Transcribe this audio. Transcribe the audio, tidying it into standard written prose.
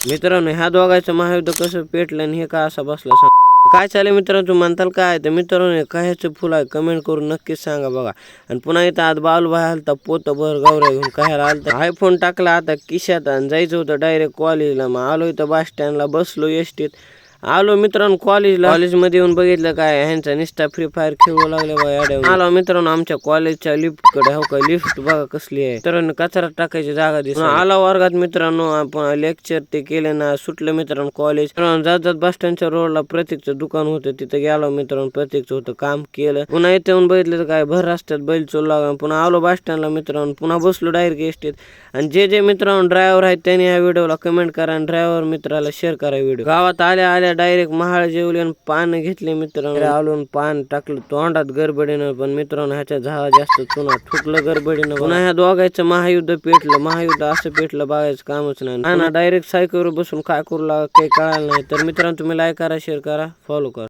मित्रांनो ह्या दोघांचं महायुद्ध कसं पेटलं आणि हे का असा बसला काय चालेल मित्रांनो, तुम्ही म्हणताल काय तर मित्रांनो कह्याचं फुल आहे कमेंट करून नक्कीच सांगा बघा. आणि पुन्हा इथं आज बालूभाई आलता पोतभर गावऱ्या घेऊन कह्याला आलता. आयफोन टाकला आता खिशात आणि जायचं होतं डायरेक्ट कॉलेजला. मग आलो इथं बस स्टँडला बसलो एसटीत. आलो मित्रांनो कॉलेजमध्ये येऊन बघितलं काय ह्यांचा निस्ता फ्री फायर खेळू लागले बघा याड्या. आलो मित्रांनो आमच्या कॉलेजच्या लिफ्ट कडे हो का लिफ्ट बघा कसली आहे. मित्रांनो कचरा टाकायची जागा दिसत. आला वर्गात मित्रांनो आपण लेक्चर ते केले ना सुटलं मित्रांनो कॉलेज. जात जात बस स्टँडच्या रोडला प्रतीकचं दुकान होतं तिथं गेलो मित्रांनो प्रतीकचं होतं काम केलं. पुन्हा इथे येऊन बघितलं काय भर रस्त्यात बैल चोल लागला. पुन्हा आलो बस स्टँडला मित्रांनो पुन्हा बसलो डायरेक्ट एसटीत. आणि जे मित्रांनो ड्रायव्हर आहेत त्यांनी या व्हिडिओला कमेंट करा आणि ड्रायव्हर मित्राला शेअर करा व्हिडिओ. गावात आल्या डायरेक्ट महाळ जेवले आणि पान घेतले मित्रांनो. आलो पान टाकलं तोंडात गडबडीनं. पण मित्रांनो ह्याच्या झाडा जास्त चुना ठुकलं गडबडीनं. पुन्हा ह्या दोघांचं महायुद्ध पेटलं. महायुद्ध असं पेटलं बघायचं कामच नाही ना. डायरेक्ट सायकलवर बसून काय करू लागा काही कळालं नाही. तर मित्रांनो तुम्ही लाईक करा शेअर करा फॉलो करा.